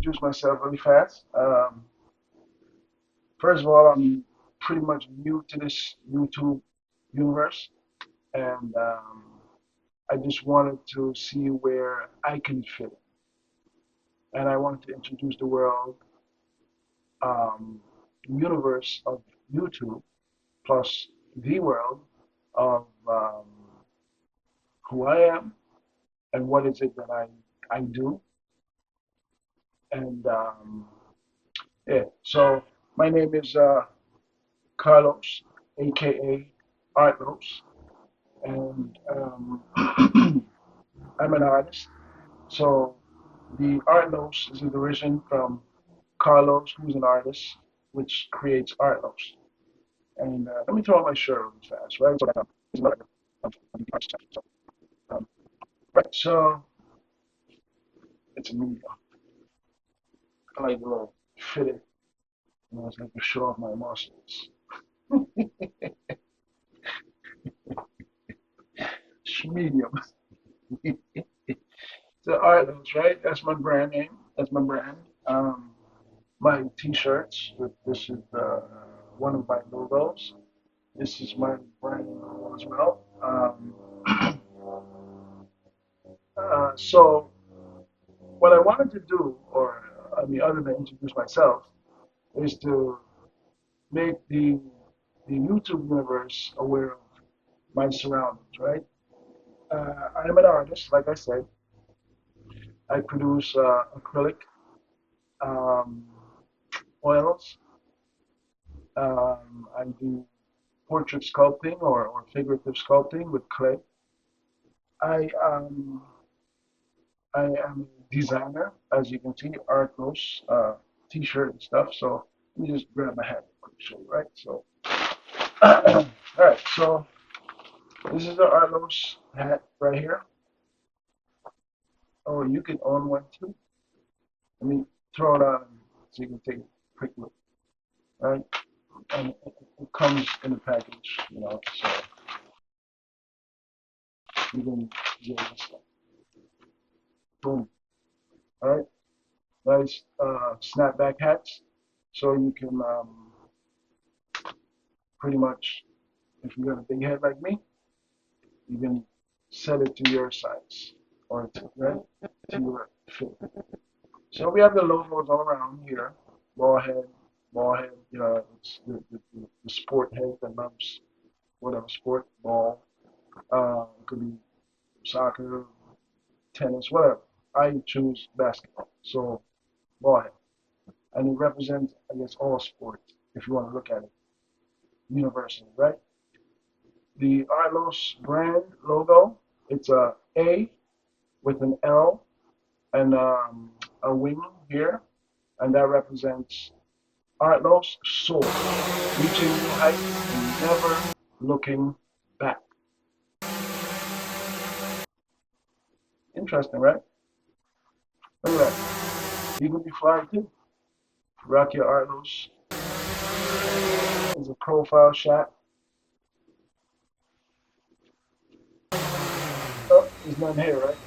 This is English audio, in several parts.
introduce myself really fast. First of all, I'm pretty much new to this YouTube universe, and I just wanted to see where I can fit in. And I wanted to introduce the world, um, universe of YouTube, plus the world of who I am and what is it that I do. And yeah, so my name is Carlos, aka ARTLOS, and I'm an artist. So the ARTLOS is a derision from Carlos, who's an artist, which creates ARTLOS. And let me throw on my shirt really fast, right? Um, right, so it's a medium. I like the little fitted, it's like to show off my muscles. It's medium. So ARTLOS, right? That's my brand name. That's my brand. My T-shirts. This is one of my logos. This is my brand logo as well. So what I wanted to do, or I mean, other than introduce myself, is to make the YouTube universe aware of my surroundings. Right? I am an artist, like I said. I produce acrylic, um, oils. I do portrait sculpting or figurative sculpting with clay. I I am a designer, as you can see, ARTLOS T-shirt and stuff. So let me just grab my hat and show you, right? So, all right. So this is the ARTLOS hat right here. Oh, you can own one too. Let me throw it on so you can take a quick look, right? And it comes in a package, so you can get this. Boom. All right. Nice snapback hats. So you can pretty much, if you got a big head like me, you can set it to your size or right to your fit. So we have the logos all around here. Ball head. It's the sport head that loves whatever sport, ball. It could be soccer, tennis, whatever. I choose basketball. So ball head, and it represents, I guess, all sports if you want to look at it universally, right? The ARTLOS brand logo, it's a A with an L and a wing here, and that represents ARTLOS soar, reaching new heights and never looking back. Interesting, right? Look at that. You can be flying too. Rock your ARTLOS. It's a profile shot. Oh, there's none here, right?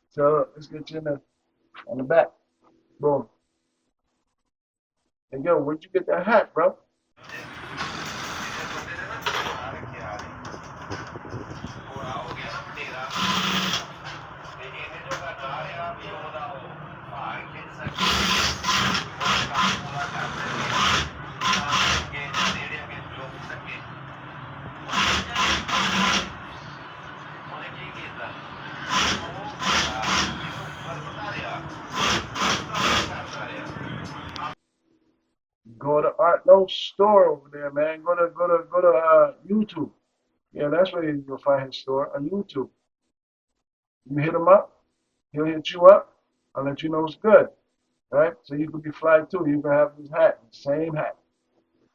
So let's get you in on the back. Boom. Hey, yo, where'd you get that hat, bro? Go to ARTLOS store over there, man. Go to YouTube. Yeah, that's where you'll find his store on YouTube. You hit him up, he'll hit you up. I'll let you know it's good, right? So you could be fly too. You can have his hat, same hat,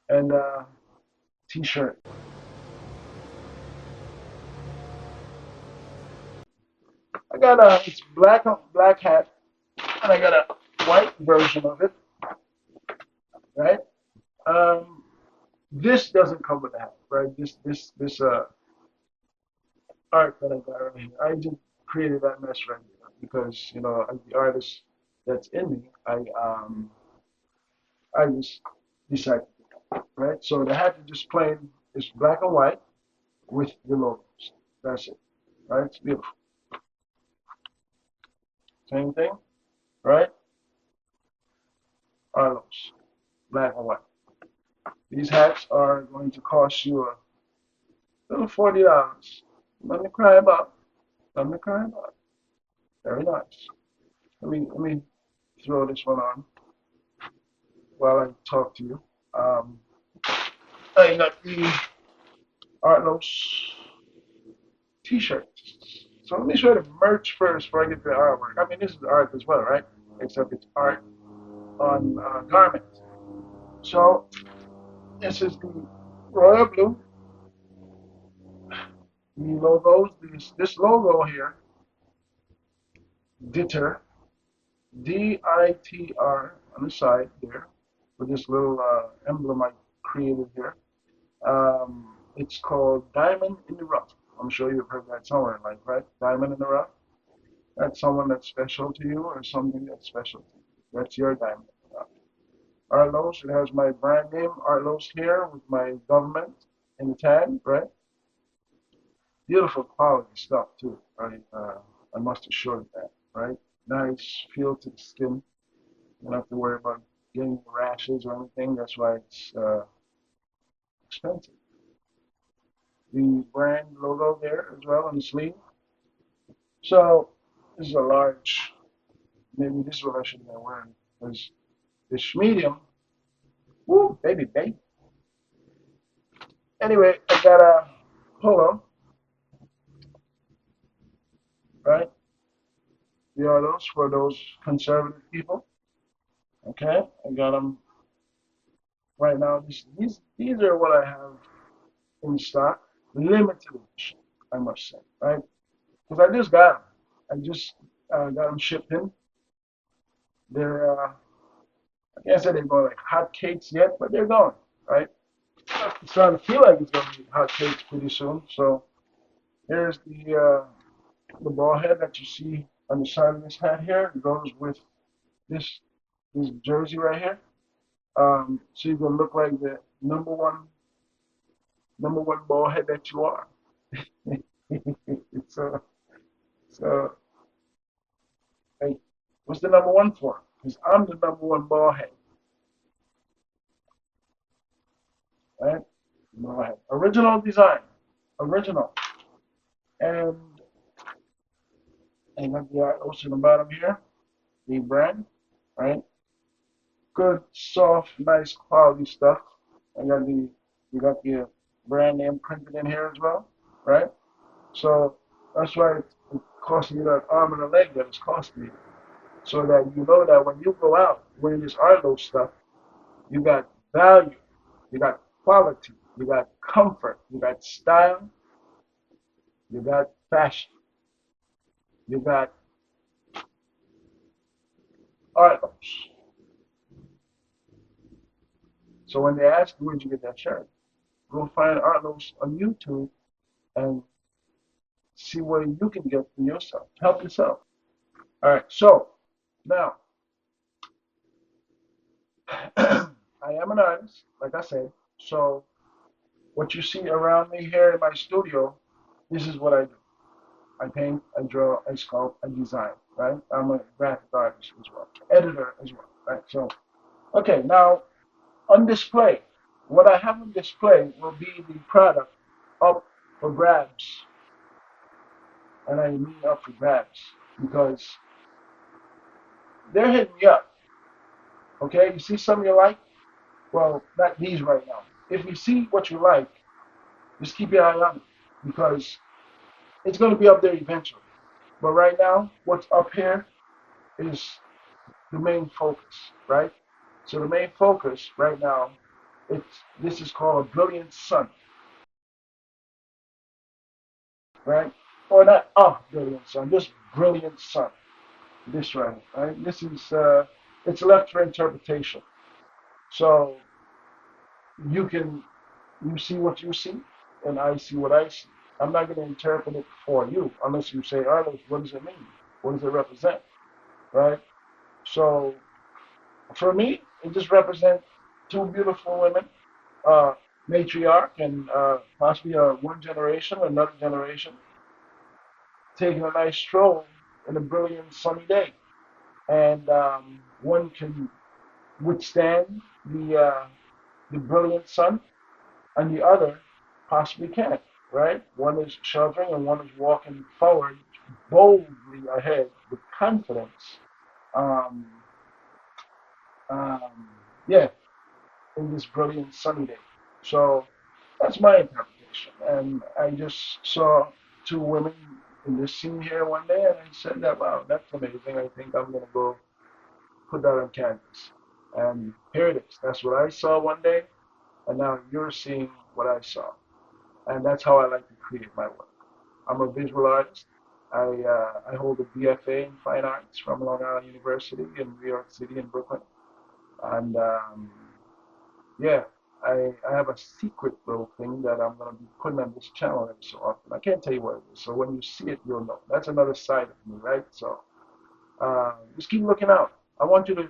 and T-shirt. I got it's black hat, and I got a white version of it, right? Um, this doesn't come with the hat, right? This art that I got right here. I just created that mess right here. because as the artist that's in me, I just decided to do that, right? So the hat is just plain, it's black and white with the logos. That's it, right? It's beautiful. Same thing, right? Arlos, black and white. These hats are going to cost you a little $40. Nothing to cry about. Nothing to cry about. Very nice. Let me throw this one on while I talk to you. Um, I got the ARTLOS t-shirts. So let me show you the merch first before I get to the artwork. I mean, this is art as well, right? Except it's art on garments. So this is the royal blue. The logos. This logo here, Ditter, DITR on the side there, with this little emblem I created here. It's called Diamond in the Rough. I'm sure you've heard that somewhere in life, right? Diamond in the Rough. That's someone that's special to you or something that's special to you. That's your diamond in the rough. Artlos, it has my brand name, Artlos here, with my government in the tag, right? Beautiful quality stuff too, right? I must assure you that, right? Nice feel to the skin. You don't have to worry about getting rashes or anything. That's why it's expensive. The brand logo there as well on the sleeve. So this is a large. Maybe this is what I should have been wearing because this medium. Woo, baby, baby. Anyway, I got a polo, right? The are those for those conservative people. Okay, I got them right now. These are what I have in stock, limited edition, I must say, right? Because I just got them. I just got them shipped in. They're I can't say they're going like hot cakes yet, but they're going, right? It's starting to feel like it's going to be hot cakes pretty soon. So here's the ball head that you see on the side of this hat here. It goes with this this jersey right here. So you're gonna look like the number one ball head that you are. so so hey, what's the number one for? Because I'm the number one ball head, right? Ball head. Original design, original, and got the artwork on the bottom here, the brand, right? Good, soft, nice quality stuff. I got the you got the brand name printed in here as well, right? So that's why it cost me that arm and a leg that it's cost me. So that you know that when you go out wearing this Arlo stuff, you got value, you got quality, you got comfort, you got style, you got fashion, you got Arlos. So when they ask you where'd you get that shirt, go find Arlos on YouTube and see what you can get for yourself. Help yourself. All right. So now I am an artist, like I said. So what you see around me here in my studio, this is what I do. I paint, I draw, I sculpt, I design, right? I'm a graphic artist as well, editor as well, right? So, okay, now on display, what I have on display will be the product up for grabs, and I mean up for grabs because they're hitting me up. Okay, you see something you like? Well, not these right now. If you see what you like, just keep your eye on it because it's going to be up there eventually. But right now, what's up here is the main focus, right? So the main focus right now, this is called a brilliant sun, right? Or not a brilliant sun, just brilliant sun. This right? This is it's left for interpretation. So you you see what you see, and I see what I see. I'm not going to interpret it for you unless you say, Arnold, what does it mean? What does it represent, right? So for me, it just represents two beautiful women, uh, matriarch and possibly one generation or another generation, taking a nice stroll in a brilliant sunny day. And one can withstand the brilliant sun, and the other possibly can't, right? One is sheltering and one is walking forward boldly ahead with confidence. Um, um, yeah, in this brilliant sunny day. So that's my interpretation. And I just saw two women in this scene here one day, and I said that, wow, that's amazing. I think I'm going to go put that on canvas. And here it is. That's what I saw one day, and now you're seeing what I saw. And that's how I like to create my work. I'm a visual artist. I hold a BFA in Fine Arts from Long Island University in New York City in Brooklyn. And yeah, I have a secret little thing that I'm going to be putting on this channel every so often. I can't tell you what it is. So when you see it, you'll know. That's another side of me, right? So just keep looking out. I want you to,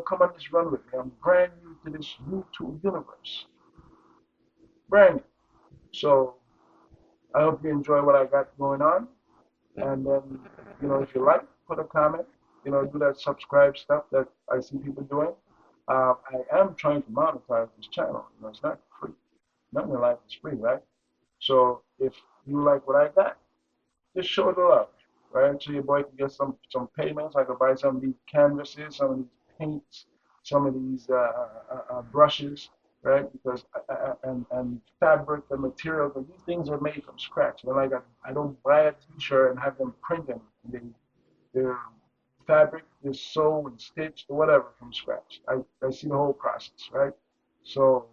come on this run with me. I'm brand new to this YouTube universe. Brand new. So I hope you enjoy what I got going on. And then, if you like, put a comment. Do that subscribe stuff that I see people doing. I am trying to monetize this channel. It's not free. Nothing in life is free, right? So if you like what I got, just show the love, right? So your boy can get some payments. I can buy some of these canvases, some of these paints, some of these brushes, right? Because and fabric and materials, and these things are made from scratch. Like I don't buy a T-shirt and have them printed. They're fabric is sewn and stitched or whatever from scratch. I see the whole process, right? So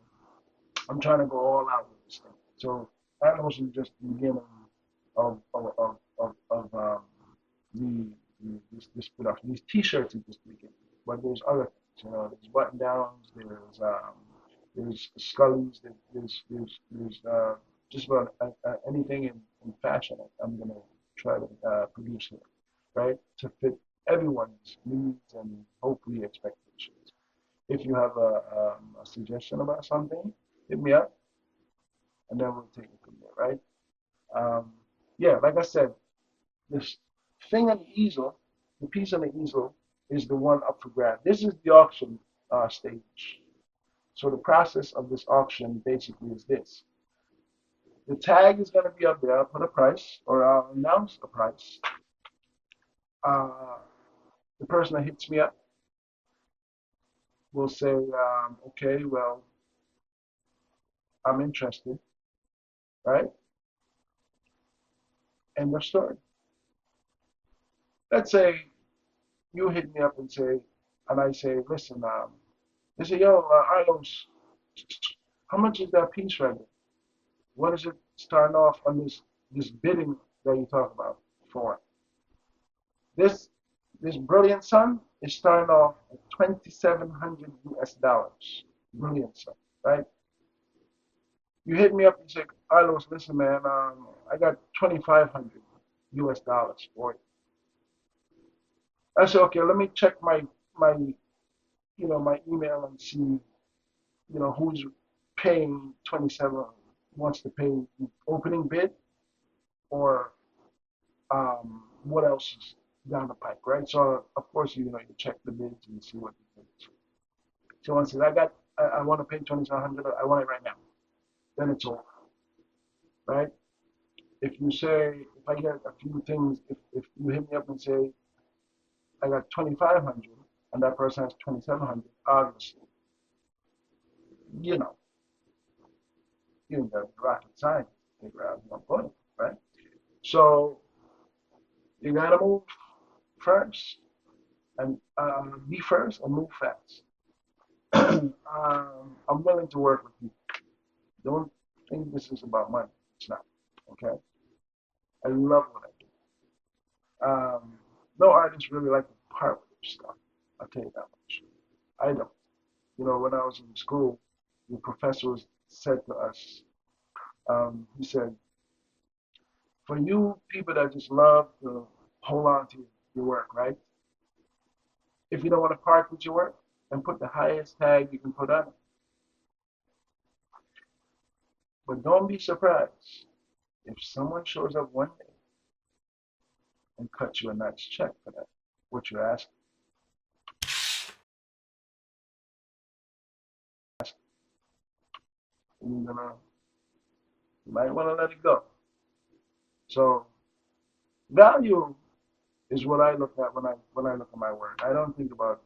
I'm trying to go all out with this thing. So that was just the beginning of this production. These T-shirts are just the beginning, but there's other things. There's button downs, there's scullies, there's just about anything in fashion. I'm gonna try to produce here, right, to fit everyone's needs and hopefully expectations. If you have a suggestion about something, hit me up, and then we'll take it from there, right? Um, yeah, like I said, this thing on the easel, the piece on the easel, is the one up for grab. This is the auction stage. So the process of this auction basically is this. The tag is going to be up there. I'll put a price, or I'll announce a price. Uh, the person that hits me up will say, okay, well, I'm interested, right? End of story. Let's say you hit me up and I say, listen, they say, yo, ARTLOS, how much is that piece right there? What is it starting off on this bidding that you talk about for? This this brilliant sun is starting off at 2,700 US dollars. Brilliant sun, right? You hit me up and say, ARTLOS, listen, man, I got 2,500 US dollars for it. I said, okay, let me check my email and see, who's paying 27, wants to pay the opening bid, or what else is down the pipe, right? So of course, you check the bids and see what the bids. So once I want to pay 2,700, I want it right now. Then it's over, right? If I get a few things, if you hit me up and say I got 2,500 and that person has 2,700, obviously, you know, you know, the rocket science to figure out who I'm going, right? So you gotta move first and be first and move fast. I'm willing to work with you. Don't think this is about money. It's not. Okay. I love what I do. No artists really like to part with their stuff. I'll tell you that much. I don't. When I was in school, the professor said to us, he said, for you people that just love to hold on to your work, right? If you don't want to part with your work, then put the highest tag you can put on it. But don't be surprised if someone shows up one day and cuts you a nice check for that, what you're asking. You might want to let it go. So value is what I look at when I look at my work. I don't think about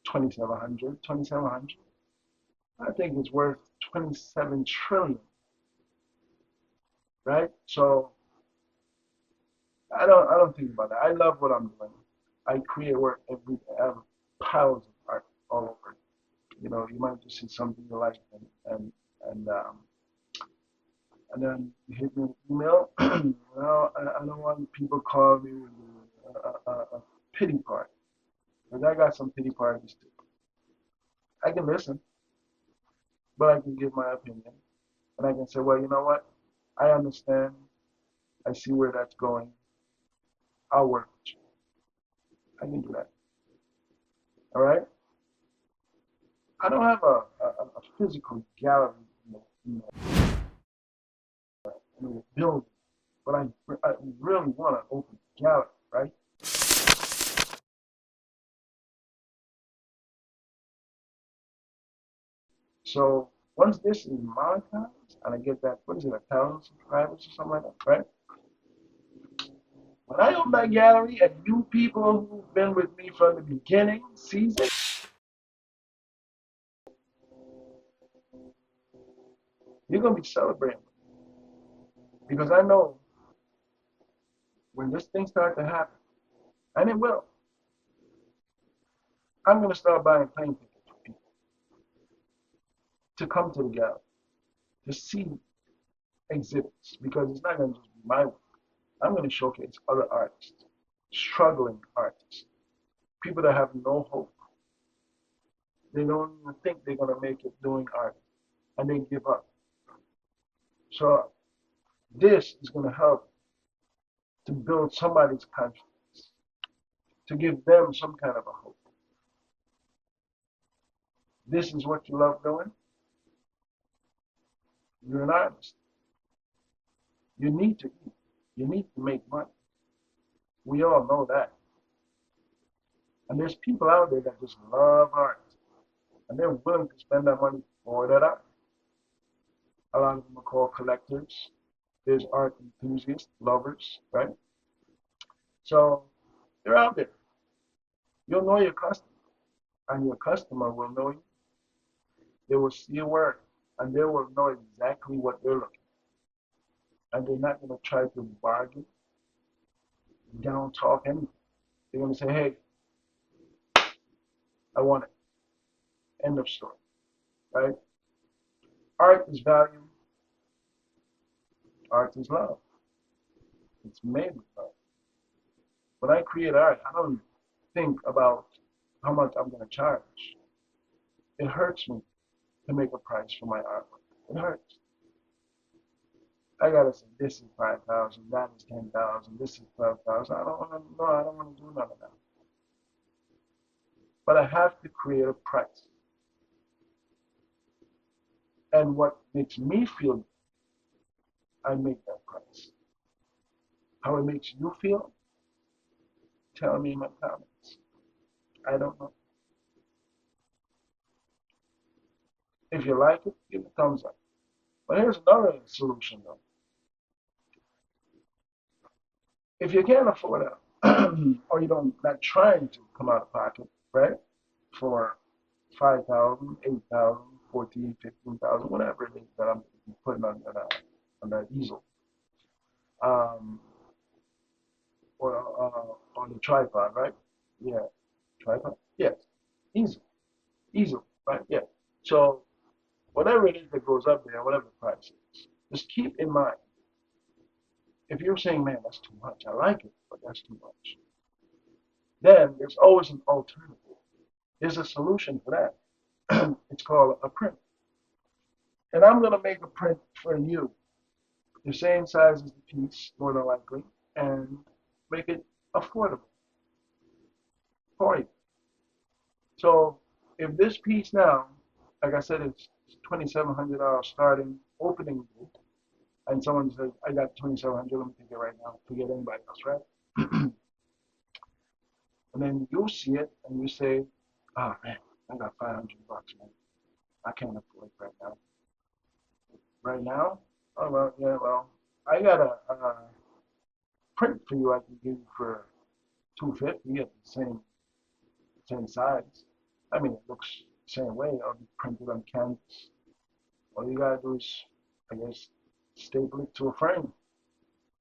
2,700. 2,700. I think it's worth 27 trillion, right? So I don't think about that. I love what I'm doing. I create work every day. I have piles of art all over. You might just see something you like and um, and then you hit me with email. Well, I don't want people calling me with a pity party, because I got some pity parties too. I can listen, but I can give my opinion, and I can say, well, you know what? I understand. I see where that's going. I'll work with you. I can do that. All right. I don't have a physical gallery in a building, but I really want to open a gallery, right? So once this is monetized and I get that, what is it, 1,000 subscribers or something like that, right? When I open that gallery and you people who've been with me from the beginning sees it, you're gonna be celebrating, because I know when this thing starts to happen, and it will, I'm gonna start buying plane tickets for people to come to the gallery to see exhibits, because it's not gonna just be my work. I'm gonna showcase other artists, struggling artists, people that have no hope. They don't even think they're gonna make it doing art, and they give up. So this is gonna help to build somebody's confidence, to give them some kind of a hope. This is what you love doing. You're an artist. You need to eat. You need to make money. We all know that. And there's people out there that just love art, and they're willing to spend that money for that art. A lot of them are called collectors. There's art enthusiasts, lovers, right? So they're out there. You'll know your customer, and your customer will know you. They will see your work, and they will know exactly what they're looking for. And they're not going to try to bargain, down talk anything. They're going to say, hey, I want it. End of story, right? Art is value. Art is love. It's made with love. When I create art, I don't think about how much I'm going to charge. It hurts me to make a price for my artwork. It hurts. I gotta say, this is 5,000, that is 10,000, this is 12,000. I don't want to. No, I don't want to do none of that. But I have to create a price. And what makes me feel good, I make that price. How it makes you feel, tell me in my comments. I don't know. If you like it, give it a thumbs up. But here's another solution though. If you can't afford it, or you don't not trying to come out of pocket, right? For 5,000, 8,000, 14, 15,000, whatever it is that I'm putting on that easel. Um, or on the tripod, right? Yeah, tripod. Yes, easel, easel, right? Yeah. So whatever it is that goes up there, whatever the price is, just keep in mind, if you're saying, man, that's too much, I like it, but that's too much, then there's always an alternative. There's a solution for that. It's called a print. And I'm going to make a print for you, the same size as the piece, more than likely, and make it affordable for you. So if this piece now, like I said, it's $2,700 starting opening bid, and someone says, I got 2,700, let me take it right now, forget anybody else, right? And then you see it and you say, oh man, I got 500 bucks, man. I can't afford it right now. Right now? Oh well, yeah, well, I got a print for you I can give you for 250. You get the same size. I mean, it looks the same way. It'll be printed on canvas. All you gotta do is, I guess, staple it to a frame,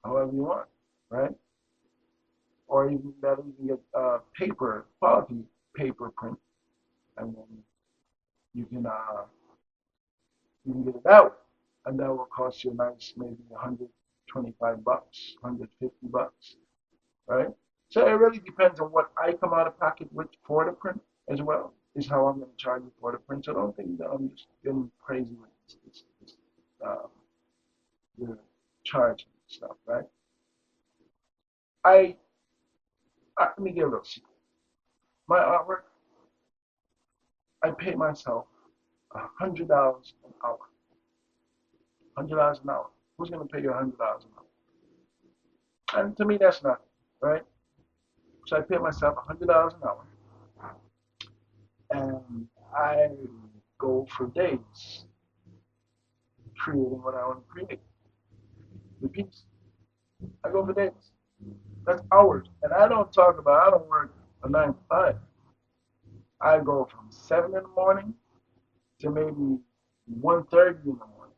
however you want, right? Or even that you can get paper, quality paper print, and then you can uh, you can get it that way, and that will cost you a nice maybe 125 bucks, 150 bucks, right? So it really depends on what I come out of pocket with for the print as well, is how I'm going to charge you for the print. So don't think that I'm just getting crazy with uh, the charge stuff, right? I, let me give a little secret. My artwork, I pay myself $100 an hour. $100 an hour. Who's going to pay you $100 an hour? And to me, that's nothing, right? So I pay myself $100 an hour, and I go for days creating what I want to create. The piece. I go for days. That's hours. And I don't talk about, I don't work a 9 to 5. I go from 7 in the morning to maybe 1:30 in the morning.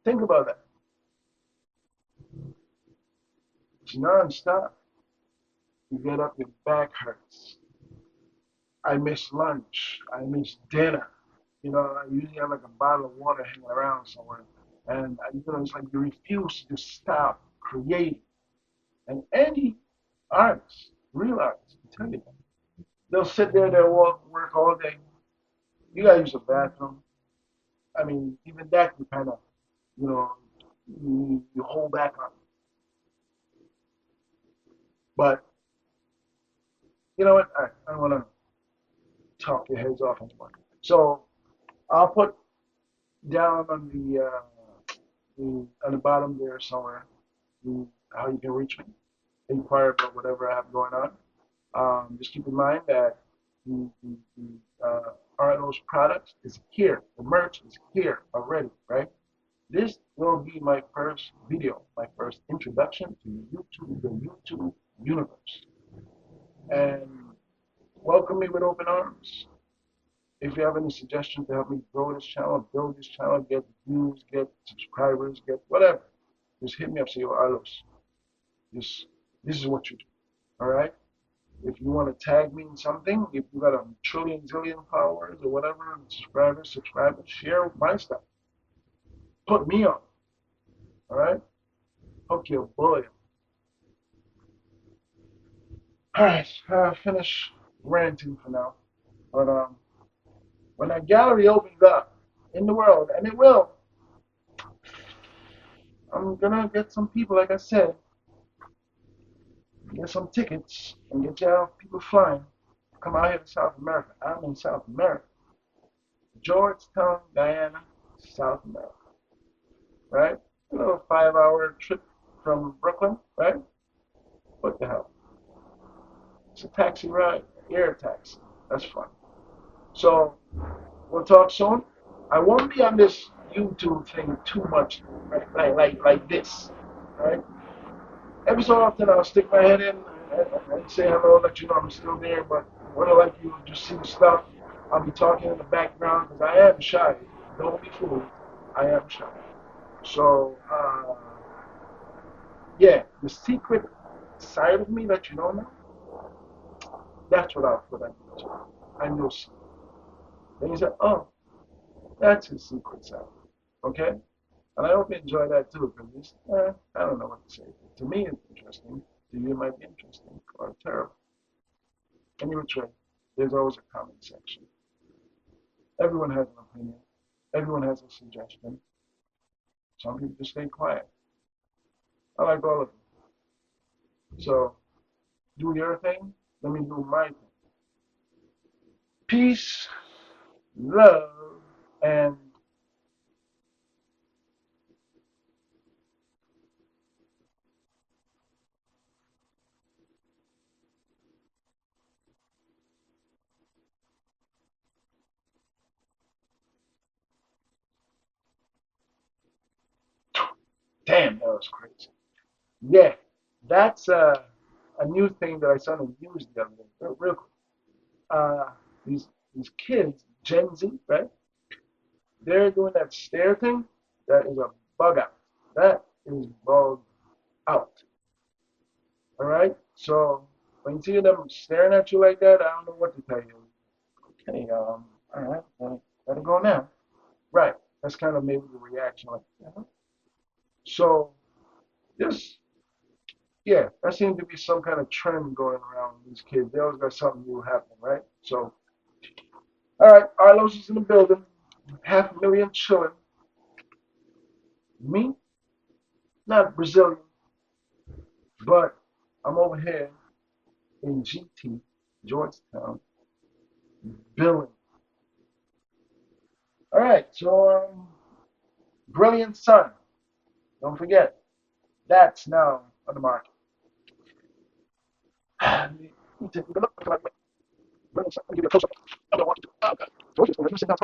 Think about that. It's non-stop. You get up, your back hurts. I miss lunch. I miss dinner. You know, I usually have like a bottle of water hanging around somewhere. And, it's like you refuse to stop creating. And any artist, real artist, can tell you that. They'll sit there, they'll work all day. You gotta use a bathroom. I mean, even that you kind of, you know, you hold back on. But you know what? I don't want to talk your heads off anymore. So I'll put down on on the bottom there somewhere how you can reach me, inquire about whatever I have going on. Just keep in mind that the ARTLOS products is here. The merch is here already, right? This will be my first video, my first introduction to YouTube, the YouTube universe. And welcome me with open arms. If you have any suggestions to help me grow this channel, build this channel, get views, get subscribers, get whatever, just hit me up. Say, yo, Arlos, this is what you do. All right? If you want to tag me in something, if you got a trillion, zillion followers or whatever, subscribers, share my stuff. Put me on. All right? Hook your boy. All right, finish ranting for now. But when that gallery opens up in the world, and it will, I'm gonna get some people, like I said, get some tickets and get y'all people flying. Come out here to South America. I'm in South America. Georgetown, Guyana, South America. Right? A little 5-hour trip from Brooklyn, right? What the hell? It's a taxi ride, air taxi. That's fun. So we'll talk soon. I won't be on this YouTube thing too much, right? Like this, right? Every so often I'll stick my head in and say hello, let you know I'm still there. But when I like you just see stuff, I'll be talking in the background because I am shy. Don't be fooled. I am shy. So yeah, the secret side of me that you don't know, that's what I'll put on YouTube. And you'll see. Then you say, oh, that's his secret side. Okay? And I hope you enjoy that too, because I don't know what to say. To me, it's interesting. To you, it might be interesting or terrible. Anyway, there's always a comment section. Everyone has an opinion. Everyone has a suggestion. Some people just stay quiet. I like all of them. So do your thing. Let me do my thing. Peace, love, and damn, that was crazy. Yeah, that's a new thing that I started to use the other day. Real quick. Uh, these these kids, Gen Z, right? They're doing that stare thing. That is a bug out. That is bug out. All right. So when you see them staring at you like that, I don't know what to tell you. Okay. All right. Let it go now. Right. That's kind of maybe the reaction. Like, so just yeah, that seems to be some kind of trend going around with these kids. They always got something new happening, right? So all right, Arlos is in the building. 500,000 chilling. Me, not Brazilian, but I'm over here in GT, Georgetown, billing. All right, so Brilliant Sun. Don't forget, that's now on the market. Take a look. Brilliant Sun. Let me give you a close up. I don't want you to. Oh, God. Told you, let me sit down.